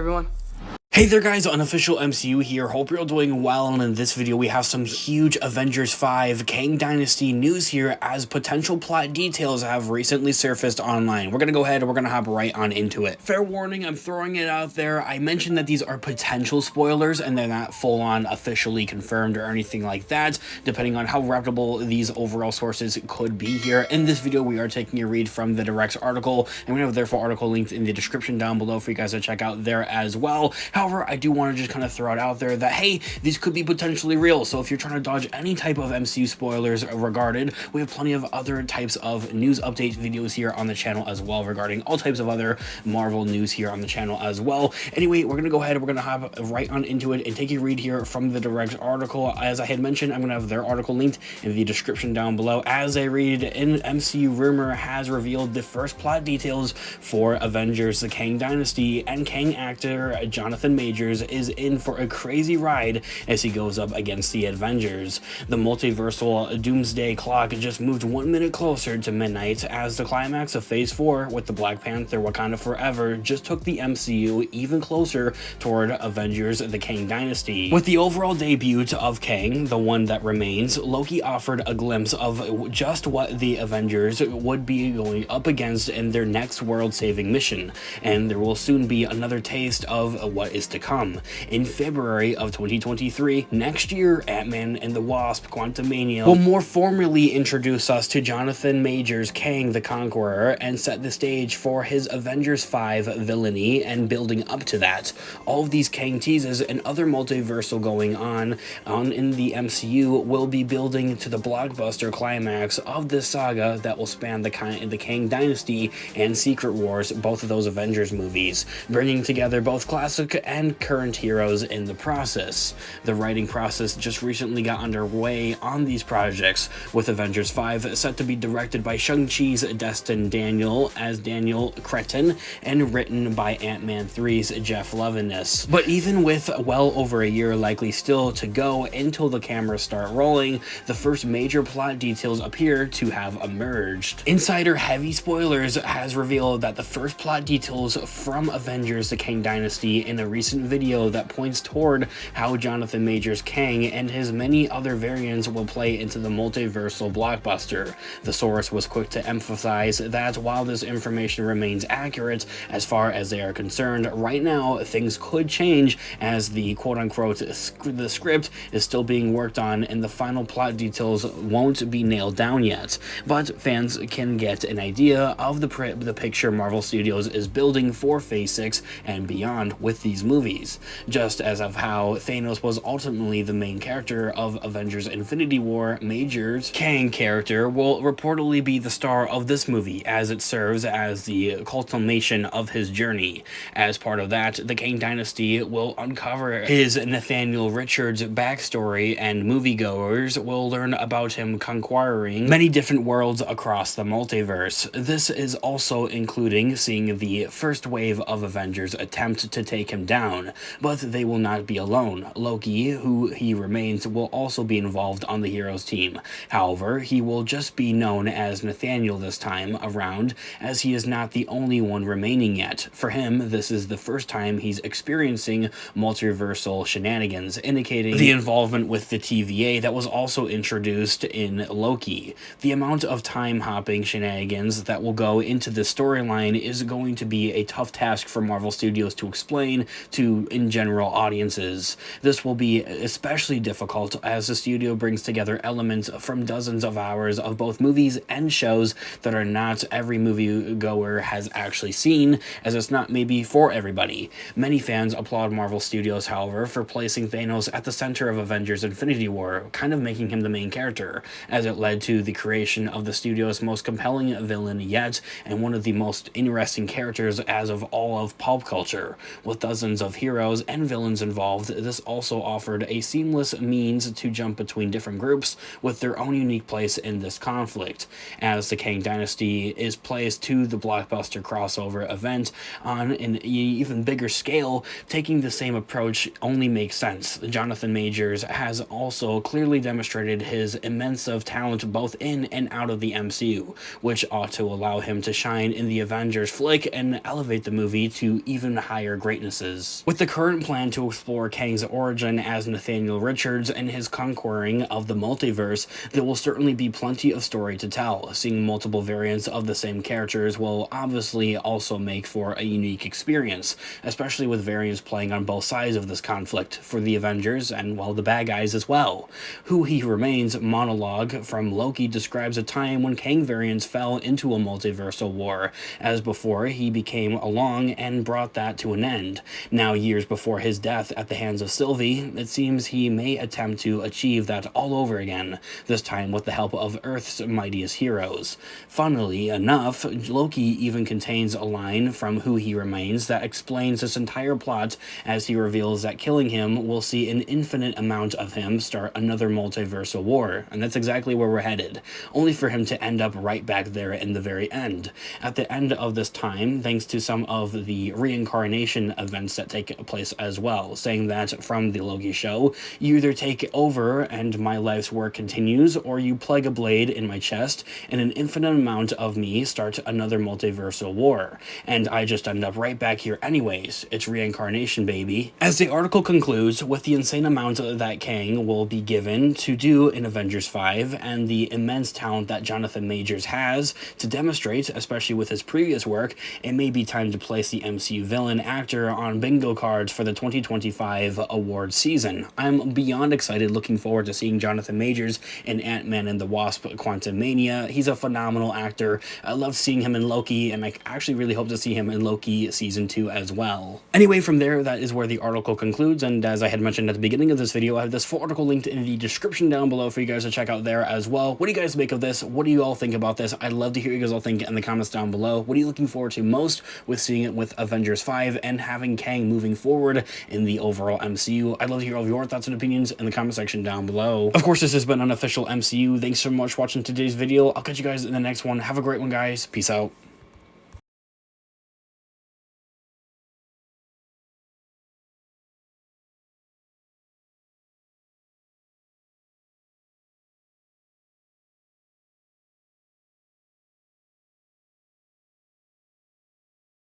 everyone. Hey there guys, Unofficial MCU here. Hope you're all doing well, and in this video we have some huge Avengers 5 Kang Dynasty news here as potential plot details have recently surfaced online. We're gonna go ahead and we're gonna hop right on into it. Fair warning, I'm throwing it out there. I mentioned that these are potential spoilers and they're not full-on officially confirmed or anything like that, depending on how reputable these overall sources could be here. In this video we are taking a read from the direct article, and we have their full article linked in the description down below for you guys to check out there as well. However, I do want to just kind of throw it out there that, hey, these could be potentially real. So if you're trying to dodge any type of MCU spoilers regarded, we have plenty of other types of news update videos here on the channel as well regarding all types of other Marvel news here on the channel as well. Anyway, we're going to go ahead and we're going to hop right on into it and take a read here from the direct article. As I had mentioned, I'm going to have their article linked in the description down below. As I read, an MCU rumor has revealed the first plot details for Avengers: The Kang Dynasty, and Kang actor Jonathan Majors is in for a crazy ride as he goes up against the Avengers. The multiversal doomsday clock just moved 1 minute closer to midnight as the climax of Phase 4 with the Black Panther Wakanda Forever just took the MCU even closer toward Avengers: The Kang Dynasty. With the overall debut of Kang, the one that remains, Loki offered a glimpse of just what the Avengers would be going up against in their next world-saving mission, and there will soon be another taste of what is to come. In February of 2023, next year, Ant-Man and the Wasp: Quantumania will more formally introduce us to Jonathan Majors' Kang the Conqueror and set the stage for his Avengers 5 villainy and building up to that. All of these Kang teases and other multiversal going on in the MCU will be building to the blockbuster climax of this saga that will span the Kang Dynasty and Secret Wars, both of those Avengers movies, bringing together both classic and current heroes in the process. The writing process just recently got underway on these projects, with Avengers 5 set to be directed by Shang-Chi's Destin Daniel as Daniel Cretton and written by Ant-Man 3's Jeff Levinus. But even with well over a year likely still to go until the cameras start rolling, the first major plot details appear to have emerged. Insider Heavy Spoilers has revealed that the first plot details from Avengers: The Kang Dynasty in a recent video that points toward how Jonathan Majors' Kang and his many other variants will play into the multiversal blockbuster. The source was quick to emphasize that while this information remains accurate as far as they are concerned, right now things could change as the quote-unquote the script is still being worked on and the final plot details won't be nailed down yet, but fans can get an idea of the picture Marvel Studios is building for Phase 6 and beyond with these movies. Just as of how Thanos was ultimately the main character of Avengers: Infinity War, Majors' Kang character will reportedly be the star of this movie as it serves as the culmination of his journey. As part of that, the Kang Dynasty will uncover his Nathaniel Richards backstory, and moviegoers will learn about him conquering many different worlds across the multiverse. This is also including seeing the first wave of Avengers attempt to take him down, but they will not be alone. Loki, who he remains, will also be involved on the heroes team. However, he will just be known as Nathaniel this time around, as he is not the only one remaining yet. For him, this is the first time he's experiencing multiversal shenanigans, indicating the involvement with the TVA that was also introduced in Loki. The amount of time-hopping shenanigans that will go into this storyline is going to be a tough task for Marvel Studios to explain to, in general, audiences. This will be especially difficult as the studio brings together elements from dozens of hours of both movies and shows that are not every moviegoer has actually seen, as it's not maybe for everybody. Many fans applaud Marvel Studios, however, for placing Thanos at the center of Avengers: Infinity War, kind of making him the main character, as it led to the creation of the studio's most compelling villain yet, and one of the most interesting characters as of all of pop culture. With dozens of heroes and villains involved, this also offered a seamless means to jump between different groups with their own unique place in this conflict. As the Kang Dynasty is placed to the blockbuster crossover event on an even bigger scale, taking the same approach only makes sense. Jonathan Majors has also clearly demonstrated his immense of talent both in and out of the MCU, which ought to allow him to shine in the Avengers flick and elevate the movie to even higher greatnesses. was. With the current plan to explore Kang's origin as Nathaniel Richards and his conquering of the multiverse, there will certainly be plenty of story to tell. Seeing multiple variants of the same characters will obviously also make for a unique experience, especially with variants playing on both sides of this conflict, for the Avengers and, well, the bad guys as well. Who He Remains monologue from Loki describes a time when Kang variants fell into a multiversal war, as before he became along and brought that to an end. Now, years before his death at the hands of Sylvie, it seems he may attempt to achieve that all over again, this time with the help of Earth's mightiest heroes. Funnily enough, Loki even contains a line from Who He Remains that explains this entire plot, as he reveals that killing him will see an infinite amount of him start another multiversal war, and that's exactly where we're headed, only for him to end up right back there in the very end. At the end of this time, thanks to some of the reincarnation events that take place as well, saying that from the Loki show, you either take over and my life's work continues, or you plague a blade in my chest and an infinite amount of me start another multiversal war, and I just end up right back here anyways. It's reincarnation, baby. As the article concludes, with the insane amount that Kang will be given to do in Avengers 5 and the immense talent that Jonathan Majors has to demonstrate, especially with his previous work, it may be time to place the MCU villain actor on bingo cards for the 2025 award season. I'm beyond excited, looking forward to seeing Jonathan Majors in Ant-Man and the Wasp: Quantumania. He's a phenomenal actor. I love seeing him in Loki, and I actually really hope to see him in Loki Season 2 as well. Anyway, from there, that is where the article concludes, and as I had mentioned at the beginning of this video, I have this full article linked in the description down below for you guys to check out there as well. What do you guys make of this? What do you all think about this? I'd love to hear you guys all think in the comments down below. What are you looking forward to most with seeing it with Avengers 5 and having Kang moving forward in the overall MCU? I'd love to hear all of your thoughts and opinions in the comment section down below. Of course, this has been Unofficial MCU. Thanks so much for watching today's video. I'll catch you guys in the next one. Have a great one, guys. Peace out.